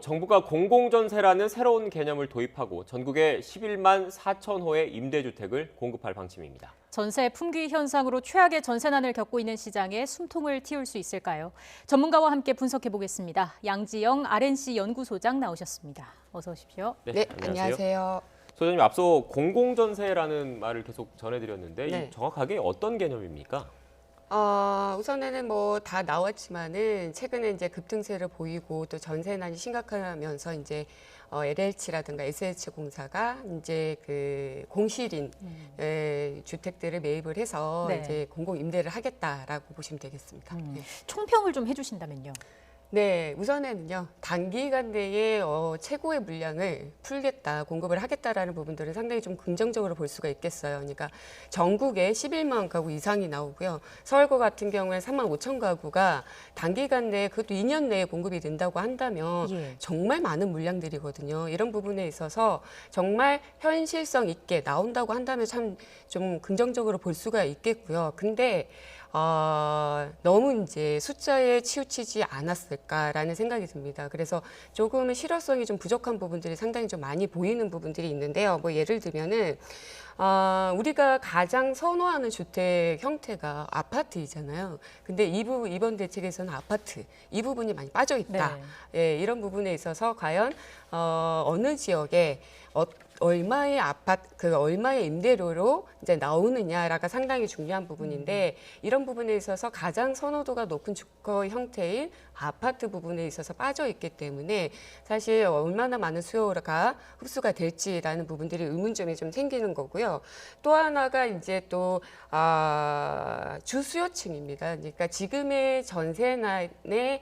정부가 공공전세라는 새로운 개념을 도입하고 전국에 11만 4천 호의 임대주택을 공급할 방침입니다. 전세 품귀 현상으로 최악의 전세난을 겪고 있는 시장에 숨통을 틔울 수 있을까요? 전문가와 함께 분석해 보겠습니다. 양지영 RNC 연구소장 나오셨습니다. 어서 오십시오. 네, 안녕하세요. 소장님, 앞서 공공전세라는 말을 계속 전해드렸는데 네. 정확하게 어떤 개념입니까? 우선에는 뭐 다 나왔지만은 최근에 이제 급등세를 보이고 또 전세난이 심각하면서 이제 LH라든가 SH공사가 이제 그 공실인 주택들을 매입을 해서 네. 이제 공공 임대를 하겠다라고 보시면 되겠습니다. 네. 총평을 좀 해주신다면요. 네, 우선에는요, 단기간 내에 최고의 물량을 풀겠다, 공급을 하겠다라는 부분들을 상당히 좀 긍정적으로 볼 수가 있겠어요. 그러니까 전국에 11만 가구 이상이 나오고요. 서울과 같은 경우에 3만 5천 가구가 단기간 내에 그것도 2년 내에 공급이 된다고 한다면 예. 정말 많은 물량들이거든요. 이런 부분에 있어서 정말 현실성 있게 나온다고 한다면 참 좀 긍정적으로 볼 수가 있겠고요. 근데 너무 이제 숫자에 치우치지 않았을까라는 생각이 듭니다. 그래서 조금은 실효성이 좀 부족한 부분들이 상당히 좀 많이 보이는 부분들이 있는데요. 뭐 예를 들면은 우리가 가장 선호하는 주택 형태가 아파트이잖아요. 근데 이번 대책에서는 아파트 이 부분이 많이 빠져 있다. 네. 예, 이런 부분에 있어서 과연 어느 지역에 얼마의 얼마의 임대료로 이제 나오느냐가 상당히 중요한 부분인데 이런 부분에 있어서 가장 선호도가 높은 주거 형태인 아파트 부분에 있어서 빠져 있기 때문에 사실 얼마나 많은 수요가 흡수가 될지라는 부분들이 의문점이 좀 생기는 거고요. 또 하나가 이제 또 주수요층입니다. 그러니까 지금의 전세난의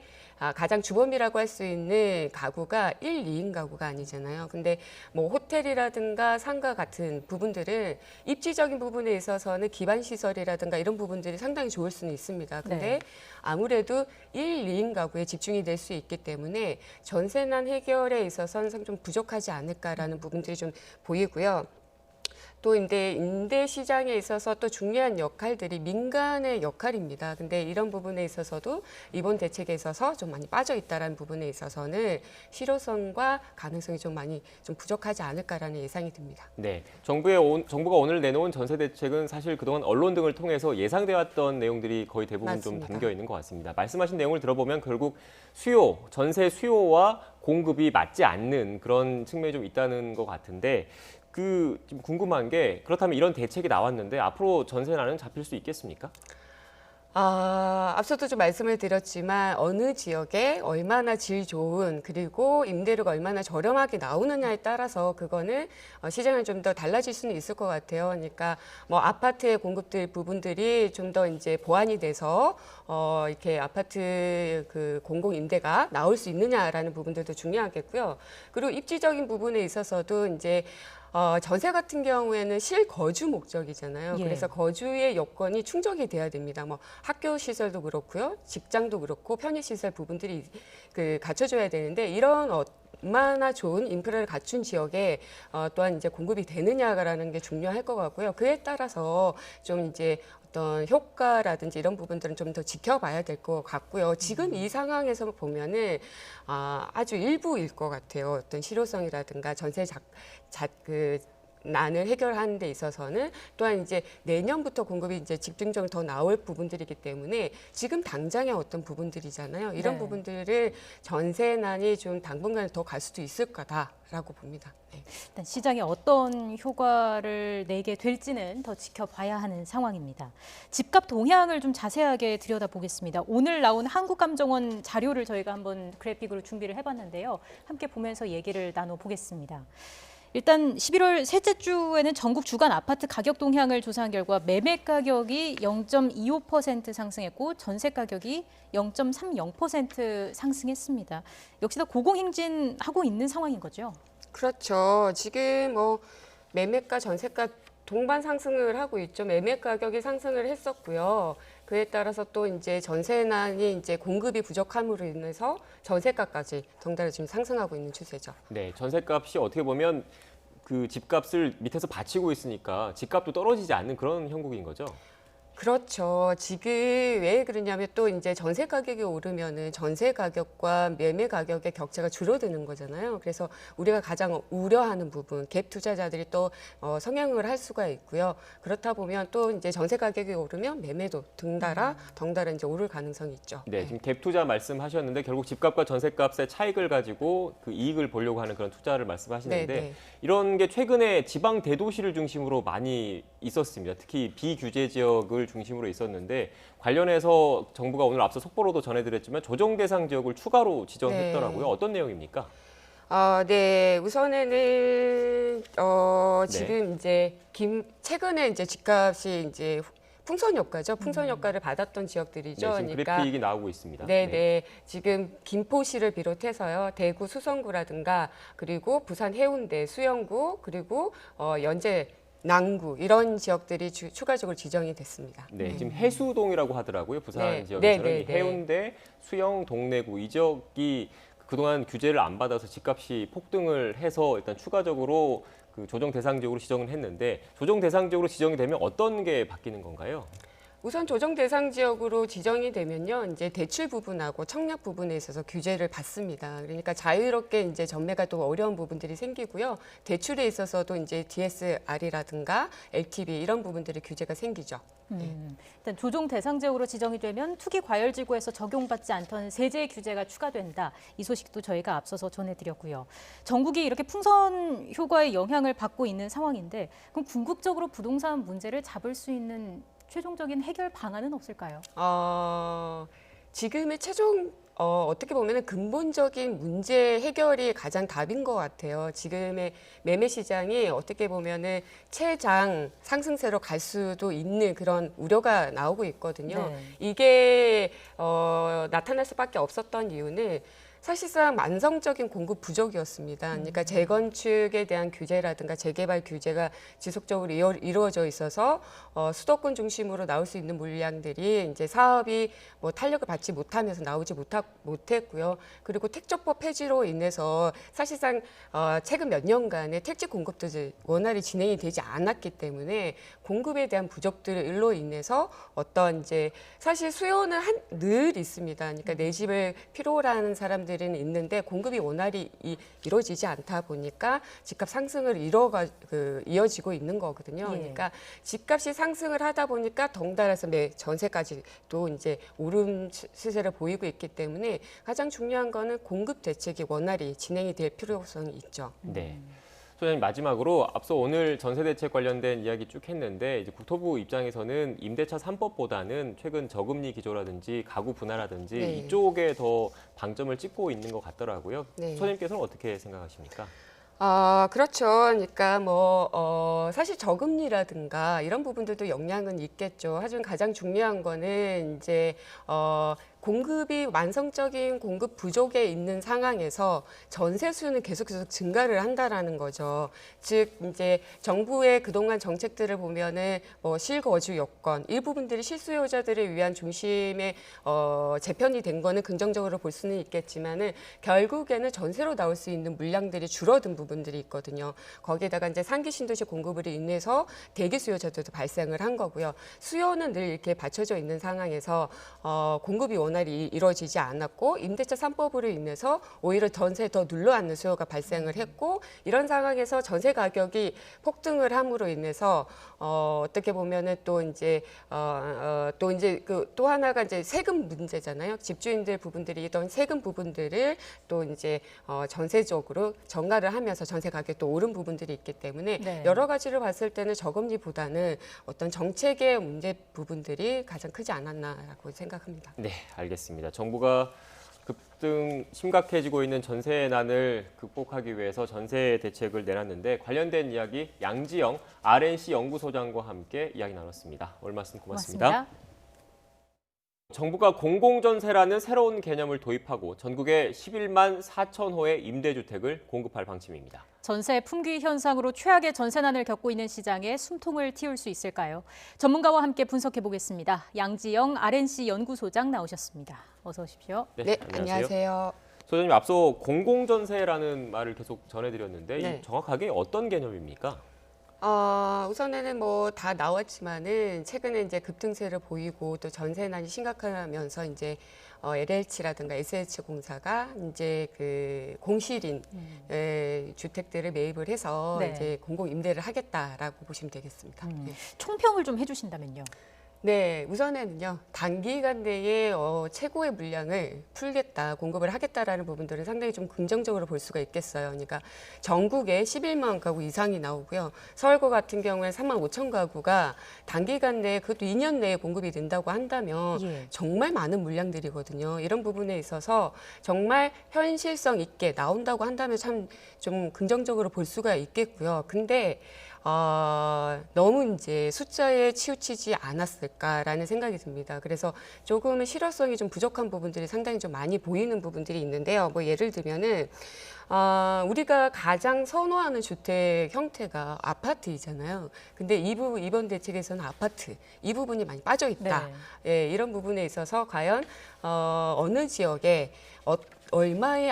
가장 주범이라고 할 수 있는 가구가 1, 2인 가구가 아니잖아요. 근데 뭐 호텔이라든가 상가 같은 부분들은 입지적인 부분에 있어서는 기반 시설이라든가 이런 부분들이 상당히 좋을 수는 있습니다. 근데 네. 아무래도 1, 2인 가구에 집중이 될 수 있기 때문에 전세난 해결에 있어서는 좀 부족하지 않을까라는 부분들이 좀 보이고요. 또 임대 시장에 있어서 또 중요한 역할들이 민간의 역할입니다. 근데 이런 부분에 있어서도 이번 대책에 있어서 좀 많이 빠져 있다라는 부분에 있어서는 실효성과 가능성이 좀 많이 좀 부족하지 않을까라는 예상이 듭니다. 네, 정부가 오늘 내놓은 전세 대책은 사실 그동안 언론 등을 통해서 예상돼 왔던 내용들이 거의 대부분 맞습니다. 좀 담겨 있는 것 같습니다. 말씀하신 내용을 들어보면 결국 전세 수요와 공급이 맞지 않는 그런 측면이 좀 있다는 것 같은데 좀 궁금한 게 그렇다면 이런 대책이 나왔는데 앞으로 전세난은 잡힐 수 있겠습니까? 앞서도 좀 말씀을 드렸지만 어느 지역에 얼마나 질 좋은 그리고 임대료가 얼마나 저렴하게 나오느냐에 따라서 그거는 시장은 좀 더 달라질 수는 있을 것 같아요. 그러니까 뭐 아파트의 공급들 부분들이 좀 더 이제 보완이 돼서 이렇게 아파트 그 공공 임대가 나올 수 있느냐라는 부분들도 중요하겠고요. 그리고 입지적인 부분에 있어서도 이제 전세 같은 경우에는 실거주 목적이잖아요. 예. 그래서 거주의 여건이 충족이 돼야 됩니다. 뭐 학교 시설도 그렇고요, 직장도 그렇고 편의 시설 부분들이 갖춰줘야 되는데 이런 얼마나 좋은 인프라를 갖춘 지역에 또한 이제 공급이 되느냐라는 게 중요할 것 같고요. 그에 따라서 좀 이제 어떤 효과라든지 이런 부분들은 좀 더 지켜봐야 될 것 같고요. 지금 이 상황에서 보면은 아주 일부일 것 같아요. 어떤 실효성이라든가 전세 난을 해결하는 데 있어서는 또한 이제 내년부터 공급이 이제 집중적으로 더 나올 부분들이기 때문에 지금 당장의 어떤 부분들이잖아요. 이런 네. 부분들을 전세난이 좀 당분간 더 갈 수도 있을 거다라고 봅니다. 네. 일단 시장에 어떤 효과를 내게 될지는 더 지켜봐야 하는 상황입니다. 집값 동향을 좀 자세하게 들여다보겠습니다. 오늘 나온 한국감정원 자료를 저희가 한번 그래픽으로 준비를 해봤는데요. 함께 보면서 얘기를 나눠보겠습니다. 일단 11월 셋째 주에는 전국 주간 아파트 가격 동향을 조사한 결과 매매 가격이 0.25% 상승했고 전세 가격이 0.30% 상승했습니다. 역시나 고공행진하고 있는 상황인 거죠? 그렇죠. 지금 뭐 매매가 전세가 동반 상승을 하고 있죠. 매매 가격이 상승을 했었고요. 그에 따라서 또 이제 전세난이 이제 공급이 부족함으로 인해서 전세가까지 덩달아 지금 상승하고 있는 추세죠. 네, 전세값이 어떻게 보면 그 집값을 밑에서 받치고 있으니까 집값도 떨어지지 않는 그런 형국인 거죠? 그렇죠. 지금 왜 그러냐면 또 이제 전세 가격이 오르면은 전세 가격과 매매 가격의 격차가 줄어드는 거잖아요. 그래서 우리가 가장 우려하는 부분, 갭 투자자들이 또 성행을 할 수가 있고요. 그렇다 보면 또 이제 전세 가격이 오르면 매매도 덩달아 이제 오를 가능성이 있죠. 네, 지금 갭 투자 말씀하셨는데 결국 집값과 전세값의 차익을 가지고 그 이익을 보려고 하는 그런 투자를 말씀하시는데 네. 이런 게 최근에 지방 대도시를 중심으로 많이 있었습니다. 특히 비규제 지역을 중심으로 있었는데 관련해서 정부가 오늘 앞서 속보로도 전해드렸지만 조정 대상 지역을 추가로 지정했더라고요. 네. 어떤 내용입니까? 네, 우선에는 지금 이제 최근에 이제 집값이 이제 풍선 효과죠. 풍선 효과를 받았던 지역들이죠. 네, 지금 그래픽이 나오고 있습니다. 네. 지금 김포시를 비롯해서요. 대구 수성구라든가 그리고 부산 해운대, 수영구 그리고 연제 남구 이런 지역들이 추가적으로 지정이 됐습니다. 네, 지금 해수동이라고 하더라고요. 부산 네. 지역에서는 네. 이 해운대, 수영, 동래구 이 지역이 그동안 규제를 안 받아서 집값이 폭등을 해서 일단 추가적으로 그 조정 대상 지역으로 지정을 했는데 조정 대상 지역으로 지정이 되면 어떤 게 바뀌는 건가요? 우선 조정 대상 지역으로 지정이 되면요, 이제 대출 부분하고 청약 부분에 있어서 규제를 받습니다. 그러니까 자유롭게 이제 전매가 또 어려운 부분들이 생기고요. 대출에 있어서도 이제 DSR이라든가 LTV 이런 부분들이 규제가 생기죠. 일단 조정 대상 지역으로 지정이 되면 투기 과열지구에서 적용받지 않던 세제 규제가 추가된다. 이 소식도 저희가 앞서서 전해드렸고요. 전국이 이렇게 풍선 효과의 영향을 받고 있는 상황인데 그럼 궁극적으로 부동산 문제를 잡을 수 있는 최종적인 해결 방안은 없을까요? 지금의 최종 어떻게 보면 근본적인 문제 해결이 가장 답인 것 같아요. 지금의 매매 시장이 어떻게 보면은 최장 상승세로 갈 수도 있는 그런 우려가 나오고 있거든요. 네. 이게 나타날 수밖에 없었던 이유는 사실상 만성적인 공급 부족이었습니다. 그러니까 재건축에 대한 규제라든가 재개발 규제가 지속적으로 이루어져 있어서 수도권 중심으로 나올 수 있는 물량들이 이제 사업이 뭐 탄력을 받지 못하면서 나오지 못했고요. 그리고 택조법 폐지로 인해서 사실상 최근 몇 년간의 택지 공급도 원활히 진행이 되지 않았기 때문에 공급에 대한 부족들로 인해서 어떤 이제 사실 수요는 늘 있습니다. 그러니까 내 집을 필요로 하는 사람들은 있는데 공급이 원활히 이루어지지 않다 보니까 집값 상승을 이어지고 있는 거거든요. 예. 그러니까 집값이 상승을 하다 보니까 덩달아서 전세까지도 이제 오름 시세를 보이고 있기 때문에 가장 중요한 거는 공급 대책이 원활히 진행이 될 필요성이 있죠. 네. 소장님 마지막으로 앞서 오늘 전세 대책 관련된 이야기 쭉 했는데 이제 국토부 입장에서는 임대차 3법보다는 최근 저금리 기조라든지 가구 분할라든지 네. 이쪽에 더 방점을 찍고 있는 것 같더라고요. 네. 소장님께서는 어떻게 생각하십니까? 그렇죠. 그러니까 사실 저금리라든가 이런 부분들도 영향은 있겠죠. 하지만 가장 중요한 거는 이제 공급이 만성적인 공급 부족에 있는 상황에서 전세 수는 계속해서 증가를 한다라는 거죠. 즉 이제 정부의 그동안 정책들을 보면은 실거주 여건 일부분들이 실수요자들을 위한 중심의 재편이 된 거는 긍정적으로 볼 수는 있겠지만은 결국에는 전세로 나올 수 있는 물량들이 줄어든 부분들이 있거든요. 거기에다가 이제 상기 신도시 공급으로 인해서 대기 수요자들도 발생을 한 거고요. 수요는 늘 이렇게 받쳐져 있는 상황에서 공급이 원활히 이루어지지 않았고 임대차 3법으로 인해서 오히려 전세에 더 눌러앉는 수요가 발생을 했고 이런 상황에서 전세 가격이 폭등을 함으로 인해서 어떻게 보면은 또 이제 또 하나가 이제 세금 문제잖아요. 집주인들 부분들이 있던 세금 부분들을 또 이제 전세적으로 전가를 하면서 전세 가격이 또 오른 부분들이 있기 때문에 네. 여러 가지를 봤을 때는 저금리보다는 어떤 정책의 문제 부분들이 가장 크지 않았나라고 생각합니다. 네, 알겠습니다. 정부가 급등 심각해지고 있는 전세난을 극복하기 위해서 전세 대책을 내놨는데 관련된 이야기 양지영 RNC 연구소장과 함께 이야기 나눴습니다. 오늘 말씀 고맙습니다. 정부가 공공전세라는 새로운 개념을 도입하고 전국에 11만 4천 호의 임대주택을 공급할 방침입니다. 전세 품귀 현상으로 최악의 전세난을 겪고 있는 시장에 숨통을 틔울 수 있을까요? 전문가와 함께 분석해 보겠습니다. 양지영 RNC 연구소장 나오셨습니다. 어서 오십시오. 네, 안녕하세요. 소장님, 앞서 공공전세라는 말을 계속 전해드렸는데 네. 이 정확하게 어떤 개념입니까? 우선에는 뭐 다 나왔지만은 최근에 이제 급등세를 보이고 또 전세난이 심각하면서 이제 LH라든가 SH공사가 이제 그 공실인 주택들을 매입을 해서 네. 이제 공공 임대를 하겠다라고 보시면 되겠습니다. 네. 총평을 좀 해주신다면요. 네, 우선에는요, 단기간 내에 최고의 물량을 풀겠다, 공급을 하겠다라는 부분들은 상당히 좀 긍정적으로 볼 수가 있겠어요. 그러니까 전국에 11만 가구 이상이 나오고요. 서울과 같은 경우에 3만 5천 가구가 단기간 내에 그것도 2년 내에 공급이 된다고 한다면 예. 정말 많은 물량들이거든요. 이런 부분에 있어서 정말 현실성 있게 나온다고 한다면 참 좀 긍정적으로 볼 수가 있겠고요. 근데 너무 이제 숫자에 치우치지 않았을까라는 생각이 듭니다. 그래서 조금은 실효성이 좀 부족한 부분들이 상당히 좀 많이 보이는 부분들이 있는데요. 뭐 예를 들면은 우리가 가장 선호하는 주택 형태가 아파트이잖아요. 근데 이번 대책에서는 아파트 이 부분이 많이 빠져 있다. 네. 예, 이런 부분에 있어서 과연 어느 지역에 얼마의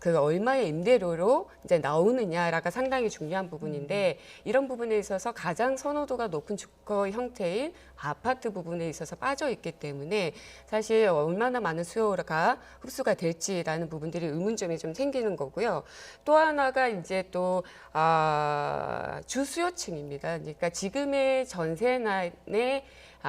얼마의 임대료로 이제 나오느냐가 상당히 중요한 부분인데 이런 부분에 있어서 가장 선호도가 높은 주거 형태인 아파트 부분에 있어서 빠져 있기 때문에 사실 얼마나 많은 수요가 흡수가 될지라는 부분들이 의문점이 좀 생기는 거고요. 또 하나가 이제 또 주수요층입니다. 그러니까 지금의 전세난의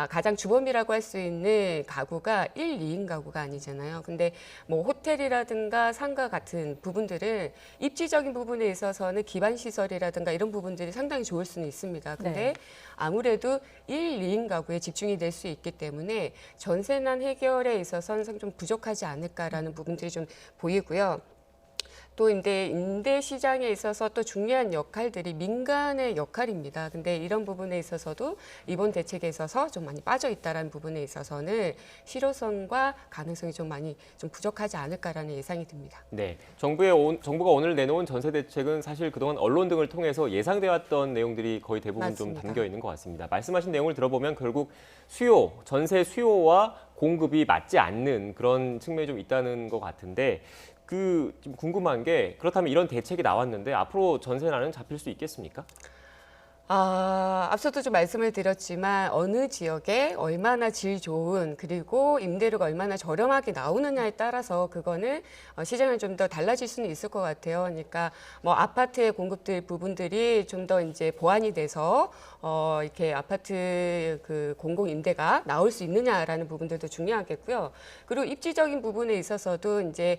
가장 주범이라고 할 수 있는 가구가 1, 2인 가구가 아니잖아요. 근데 뭐 호텔이라든가 상가 같은 부분들은 입지적인 부분에 있어서는 기반 시설이라든가 이런 부분들이 상당히 좋을 수는 있습니다. 근데 네. 아무래도 1, 2인 가구에 집중이 될 수 있기 때문에 전세난 해결에 있어서는 좀 부족하지 않을까라는 부분들이 좀 보이고요. 또 임대 시장에 있어서 또 중요한 역할들이 민간의 역할입니다. 근데 이런 부분에 있어서도 이번 대책에 있어서 좀 많이 빠져 있다라는 부분에 있어서는 실효성과 가능성이 좀 많이 좀 부족하지 않을까라는 예상이 듭니다. 네, 정부가 오늘 내놓은 전세 대책은 사실 그동안 언론 등을 통해서 예상돼 왔던 내용들이 거의 대부분 맞습니다. 좀 담겨 있는 것 같습니다. 말씀하신 내용을 들어보면 결국 전세 수요와 공급이 맞지 않는 그런 측면이 좀 있다는 것 같은데 좀 궁금한 게 그렇다면 이런 대책이 나왔는데 앞으로 전세난은 잡힐 수 있겠습니까? 앞서도 좀 말씀을 드렸지만 어느 지역에 얼마나 질 좋은 그리고 임대료가 얼마나 저렴하게 나오느냐에 따라서 그거는 시장은 좀 더 달라질 수는 있을 것 같아요. 그러니까 뭐 아파트의 공급들 부분들이 좀 더 이제 보완이 돼서 이렇게 아파트 그 공공 임대가 나올 수 있느냐라는 부분들도 중요하겠고요. 그리고 입지적인 부분에 있어서도 이제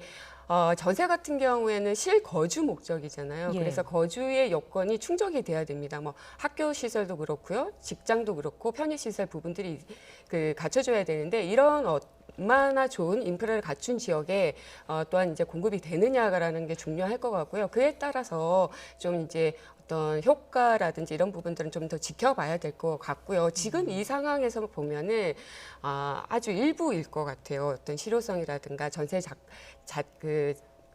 전세 같은 경우에는 실거주 목적이잖아요. 예. 그래서 거주의 여건이 충족이 돼야 됩니다. 뭐 학교 시설도 그렇고요, 직장도 그렇고 편의시설 부분들이 갖춰줘야 되는데 이런 얼마나 좋은 인프라를 갖춘 지역에 또한 이제 공급이 되느냐라는 게 중요할 것 같고요. 그에 따라서 좀 이제 어떤 효과라든지 이런 부분들은 좀 더 지켜봐야 될 것 같고요. 지금 이 상황에서 보면은 아주 일부일 것 같아요. 어떤 실효성이라든가 전세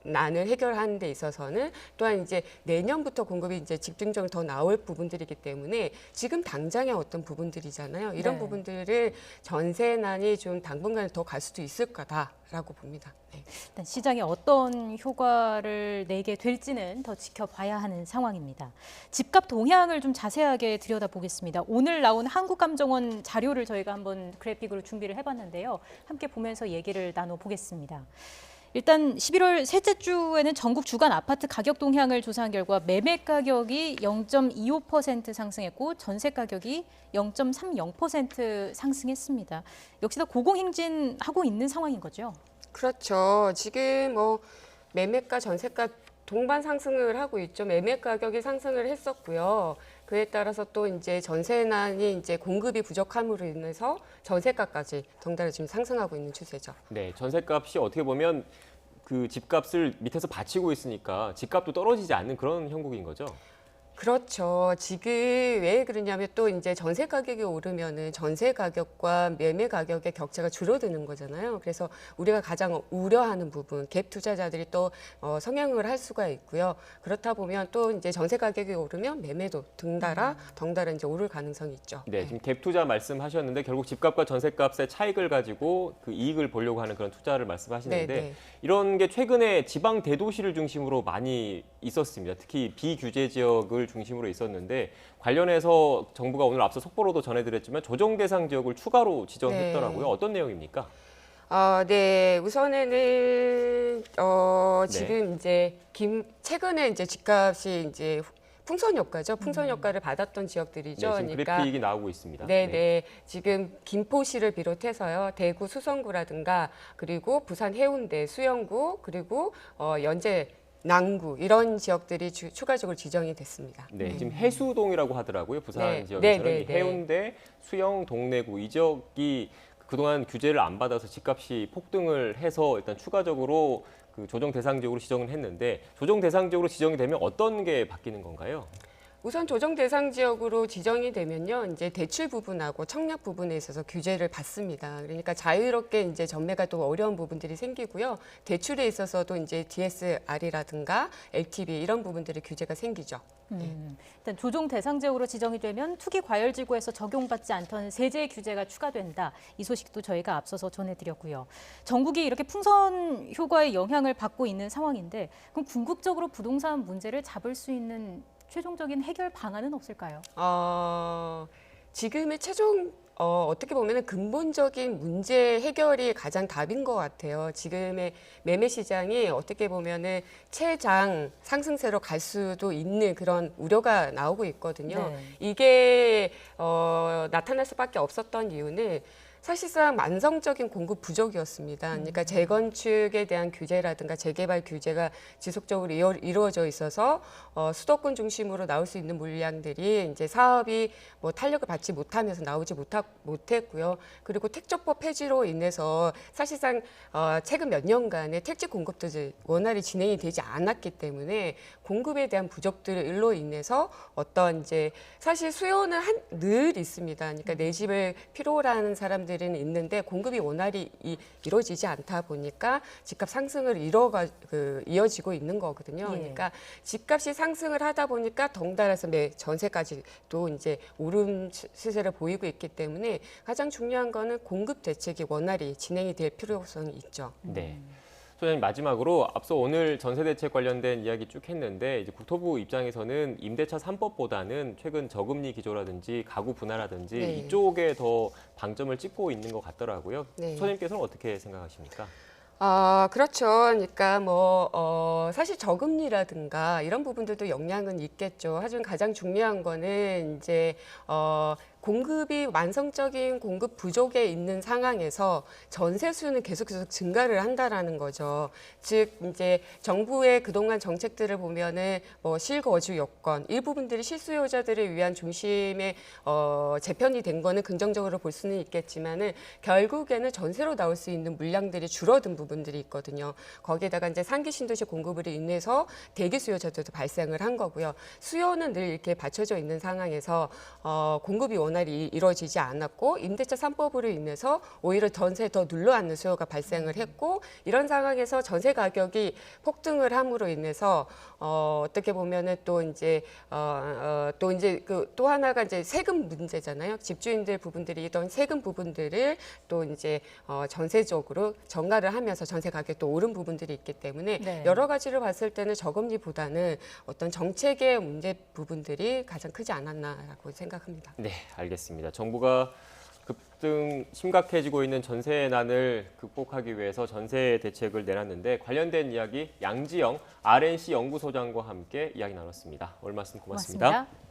난을 해결하는 데 있어서는 또한 이제 내년부터 공급이 이제 집중적으로 더 나올 부분들이기 때문에 지금 당장의 어떤 부분들이잖아요. 이런 네. 부분들을 전세난이 좀 당분간 더 갈 수도 있을 거다라고 봅니다. 네. 일단 시장에 어떤 효과를 내게 될지는 더 지켜봐야 하는 상황입니다. 집값 동향을 좀 자세하게 들여다보겠습니다. 오늘 나온 한국감정원 자료를 저희가 한번 그래픽으로 준비를 해봤는데요. 함께 보면서 얘기를 나눠보겠습니다. 일단 11월 셋째 주에는 전국 주간 아파트 가격 동향을 조사한 결과 매매 가격이 0.25% 상승했고 전세 가격이 0.30% 상승했습니다. 역시나 고공행진하고 있는 상황인 거죠? 그렇죠. 지금 뭐 매매가, 전세가 동반 상승을 하고 있죠. 매매 가격이 상승을 했었고요. 그에 따라서 또 이제 전세난이 이제 공급이 부족함으로 인해서 전세가까지 덩달아 지금 상승하고 있는 추세죠. 네, 전세값이 어떻게 보면 그 집값을 밑에서 받치고 있으니까 집값도 떨어지지 않는 그런 형국인 거죠. 그렇죠. 지금 왜 그러냐면 또 이제 전세 가격이 오르면은 전세 가격과 매매 가격의 격차가 줄어드는 거잖아요. 그래서 우리가 가장 우려하는 부분, 갭 투자자들이 또 성향을 할 수가 있고요. 그렇다 보면 또 이제 전세 가격이 오르면 매매도 덩달아 이제 오를 가능성이 있죠. 네, 지금 갭 투자 말씀하셨는데 결국 집값과 전세값의 차익을 가지고 그 이익을 보려고 하는 그런 투자를 말씀하시는데 네, 네. 이런 게 최근에 지방 대도시를 중심으로 많이 있었습니다. 특히 비규제 지역을 중심으로 있었는데 관련해서 정부가 오늘 앞서 속보로도 전해드렸지만 조정 대상 지역을 추가로 지정했더라고요. 네. 어떤 내용입니까? 네, 우선에는 네. 지금 이제 최근에 이제 집값이 이제 풍선 효과죠. 풍선 효과를 받았던 지역들이죠. 네, 지금 그래픽이 나오고 있습니다. 네. 지금 김포시를 비롯해서요. 대구 수성구라든가 그리고 부산 해운대 수영구 그리고 연제 남구 이런 지역들이 추가적으로 지정이 됐습니다. 네, 지금 해수동이라고 하더라고요. 부산 네. 지역에서는 네, 이 해운대, 수영, 동래구 이 지역이 그동안 규제를 안 받아서 집값이 폭등을 해서 일단 추가적으로 그 조정 대상 지역으로 지정을 했는데 조정 대상 지역으로 지정이 되면 어떤 게 바뀌는 건가요? 우선 조정 대상 지역으로 지정이 되면요, 이제 대출 부분하고 청약 부분에 있어서 규제를 받습니다. 그러니까 자유롭게 이제 전매가 또 어려운 부분들이 생기고요. 대출에 있어서도 이제 DSR이라든가 LTV 이런 부분들의 규제가 생기죠. 일단 조정 대상 지역으로 지정이 되면 투기 과열지구에서 적용받지 않던 세제 규제가 추가된다. 이 소식도 저희가 앞서서 전해드렸고요. 전국이 이렇게 풍선 효과의 영향을 받고 있는 상황인데 그럼 궁극적으로 부동산 문제를 잡을 수 있는 최종적인 해결 방안은 없을까요? 지금의 최종 어떻게 보면 근본적인 문제 해결이 가장 답인 것 같아요. 지금의 매매 시장이 어떻게 보면은 최장 상승세로 갈 수도 있는 그런 우려가 나오고 있거든요. 네. 이게 나타날 수밖에 없었던 이유는 사실상 만성적인 공급 부족이었습니다. 그러니까 재건축에 대한 규제라든가 재개발 규제가 지속적으로 이루어져 있어서 수도권 중심으로 나올 수 있는 물량들이 이제 사업이 뭐 탄력을 받지 못하면서 나오지 못했고요. 그리고 택조법 폐지로 인해서 사실상 최근 몇 년간의 택지 공급도 원활히 진행이 되지 않았기 때문에 공급에 대한 부족들로 인해서 어떤 이제 사실 수요는 늘 있습니다. 그러니까 내 집을 필요로 하는 사람들은 있는데 공급이 원활히 이루어지지 않다 보니까 집값 상승을 이어지고 있는 거거든요. 예. 그러니까 집값이 상승을 하다 보니까 덩달아서 전세까지도 이제 오름 추세를 보이고 있기 때문에 가장 중요한 거는 공급 대책이 원활히 진행이 될 필요성이 있죠. 네. 소장님 마지막으로 앞서 오늘 전세 대책 관련된 이야기 쭉 했는데 이제 국토부 입장에서는 임대차 3법보다는 최근 저금리 기조라든지 가구 분할라든지 네. 이쪽에 더 방점을 찍고 있는 것 같더라고요. 네. 소장님께서는 어떻게 생각하십니까? 그렇죠. 그러니까 사실 저금리라든가 이런 부분들도 영향은 있겠죠. 하지만 가장 중요한 거는 이제 공급이 만성적인 공급 부족에 있는 상황에서 전세 수는 계속 증가를 한다라는 거죠. 즉 이제 정부의 그동안 정책들을 보면은 실거주 여건 이 부분들이 실수요자들을 위한 중심의 재편이 된 거는 긍정적으로 볼 수는 있겠지만은 결국에는 전세로 나올 수 있는 물량들이 줄어든 부분들이 있거든요. 거기에다가 이제 상기 신도시 공급으로 인해서 대기 수요자들도 발생을 한 거고요. 수요는 늘 이렇게 받쳐져 있는 상황에서 공급이 원활히 이루어지지 않았고 임대차 3법으로 인해서 오히려 전세에 더 눌러앉는 수요가 발생을 했고 이런 상황에서 전세 가격이 폭등을 함으로 인해서 어떻게 보면은 또 이제 또 하나가 이제 세금 문제잖아요. 집주인들 부분들이 있던 세금 부분들을 또 이제 전세적으로 전가를 하면서 전세 가격이 또 오른 부분들이 있기 때문에 네. 여러 가지를 봤을 때는 저금리보다는 어떤 정책의 문제 부분들이 가장 크지 않았나라고 생각합니다. 네, 알겠습니다. 정부가 급등 심각해지고 있는 전세난을 극복하기 위해서 전세 대책을 내놨는데 관련된 이야기 양지영 RNC 연구소장과 함께 이야기 나눴습니다. 오늘 말씀 고맙습니다. 고맙습니다.